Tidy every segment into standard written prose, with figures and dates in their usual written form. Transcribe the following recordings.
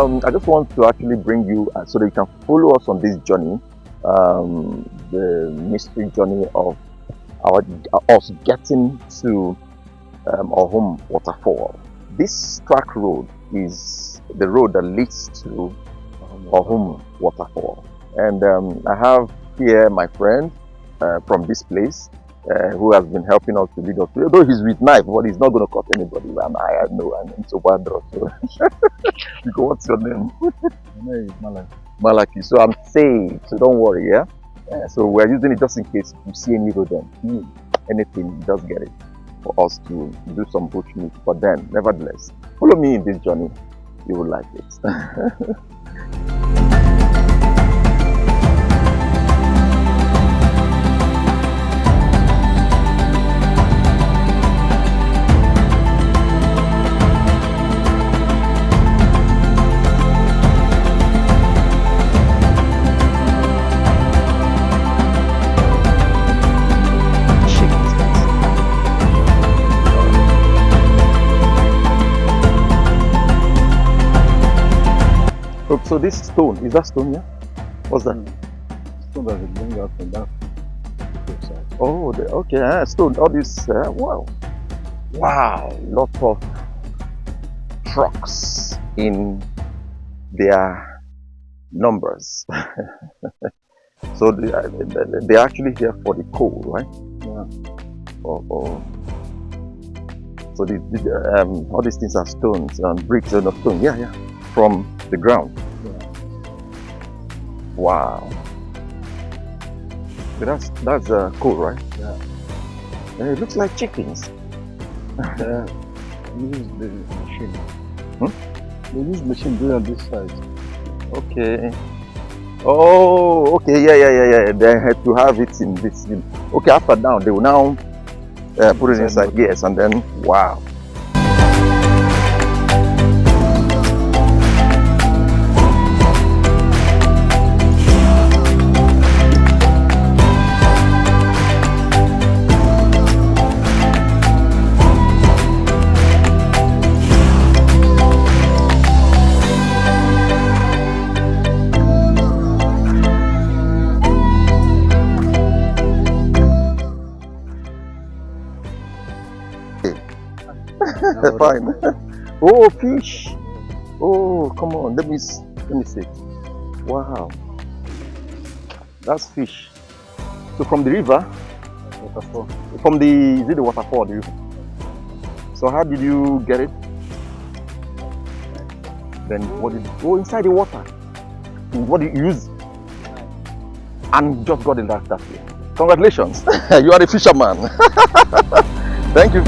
I just want to actually bring you so that you can follow us on this journey, the mystery journey of our us getting to Awhum Waterfall. This track road is the road that leads to Awhum Waterfall, and I have here my friend from this place. Who has been helping us to lead us? Though he's with knife, but he's not going to cut anybody. And I know I'm so bad. So, what's your name? My name is Malaki. Malaki. So I'm safe. So don't worry. Yeah. So we're using it just in case you see any rodent, anything, just get it for us to do some bush meat. But then, nevertheless, follow me in this journey. You will like it. So this stone, is that stone here? What's that? Stone that is going out from that side. Oh, okay, stone, all this, wow. Wow, lot of trucks in their numbers. So they're actually here for the coal, right? Yeah. Oh. So all these things are stones and bricks and stone. Yeah. From the ground. Yeah. Wow. That's cool, right? Yeah. And it looks like chickens. They use the machine. They use machine doing on this side. Okay. Oh, okay. Yeah. They had to have it in this. Okay, after now they will now put it inside. Yes, and then wow. Fine. Oh, fish. Oh, come on. Let me see. Wow. That's fish. So from the river? Waterfall. Is it the waterfall? The river? So how did you get it? Then what did you go inside the water? What did you use? And just got it that way. Congratulations. You are a fisherman. Thank you.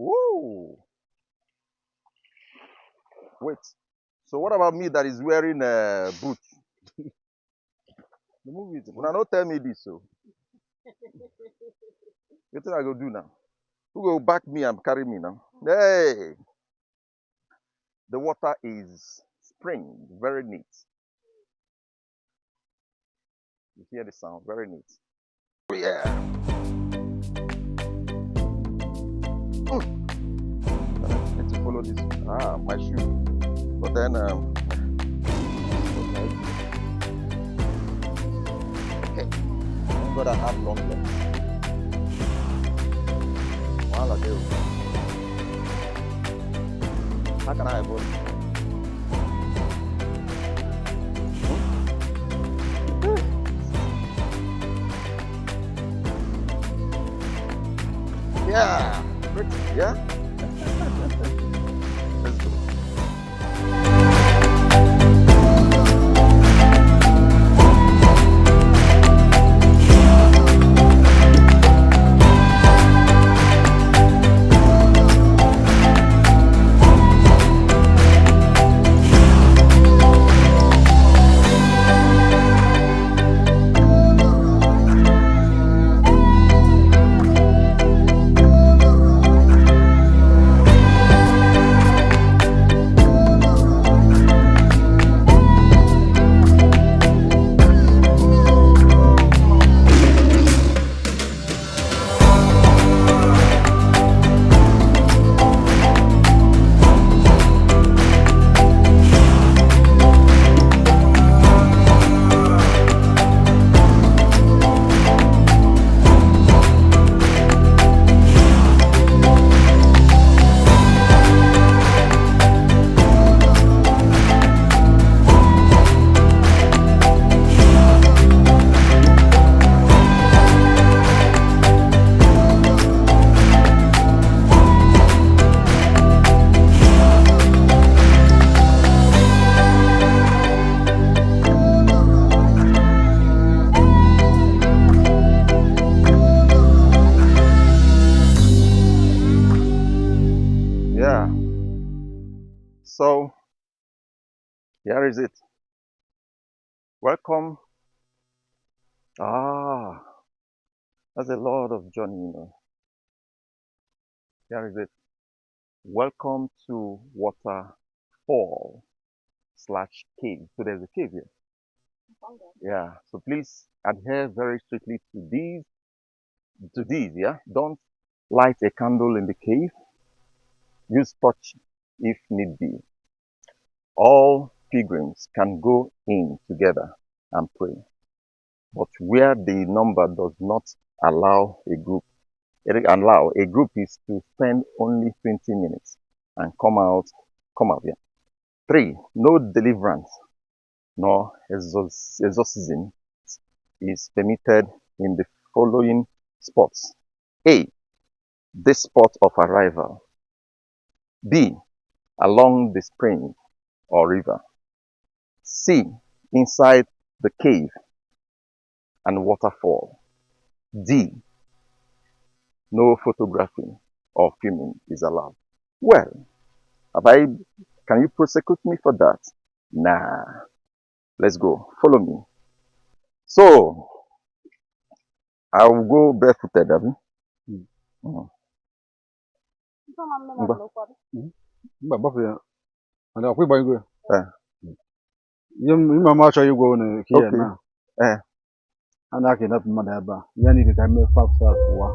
Whoa! Wait. So what about me that is wearing boots? The movie is Una no tell me this, so. You think I go do now? Who go back me and carry me now? Hey! The water is spring, very neat. You hear the sound, very neat. Oh, yeah! I need to follow this. Ah, my shoe. But then, okay. Thank God I have long legs. While I do. How can I avoid it? Yeah, pretty, yeah. Let's go. Yeah. So here is it. Welcome. Ah, that's a lot of journey, you know. Here is it. Welcome to waterfall / cave. So there's a cave here. Yeah. So please adhere very strictly to these. Yeah. Don't light a candle in the cave. Use torch if need be. All pilgrims can go in together and pray. But where the number does not allow a group is to spend only 20 minutes and come out here. 3. No deliverance nor exorcism is permitted in the following spots. A. The spot of arrival. B. Along the spring or river. C. Inside the cave and waterfall. D. No photography or filming is allowed. Well, can you prosecute me for that? Nah. Let's go. Follow me. So, I will go barefooted, Abby. Mba bafu ya. Ana akwai bayin go. Eh. Yim mama cho you go na kiye na. Ana ke na mma da ba. Ya ni ka me fa wa.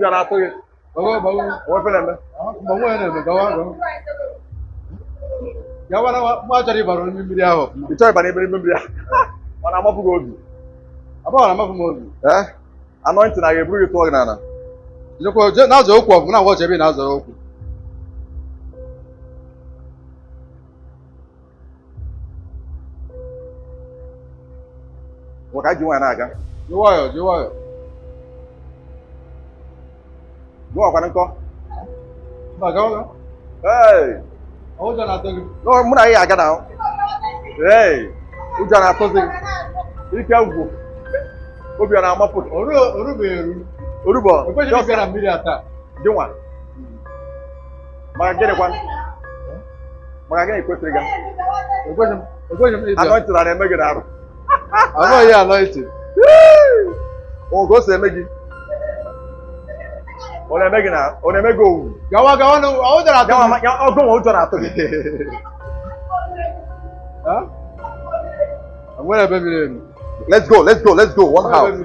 ụjọ na-atụ gị wepere eme gawa na mma chọrọ ịbara n'ime mmiri ahụ ị chọrọ ịba n'ime mmiri ya ọ na-amapụ gị obi abụọ na-amapụ m obi anọ ntị na ga-eburu gị tụọ gị n'ala na-azọ okwu ọgụ na ngwọcha ebe na-azọ okwu ka ji nwaanyị na-aga ji nwayọọ ji nwayọọ gụwakwana nkọ ụjọ na-atụ gị mụ na ya aga na ụjọ na-atụzi gị ike ugwu obi ọ na-amapụ orubọ ekweghị ịbịa na mmiri a taa dị nwa maka gịnịkwa maka gịnị kwesịrị gị ekweghị m ịbịa anọntị na-eme gị n'arụ anọghị ya anọghị oge o si eme gị ọ na-eme gị owu gawa na ụjọ na-atụ gị ọgụ nwa ụjọ na-atụ gị nwere ebe miri emi let's go one house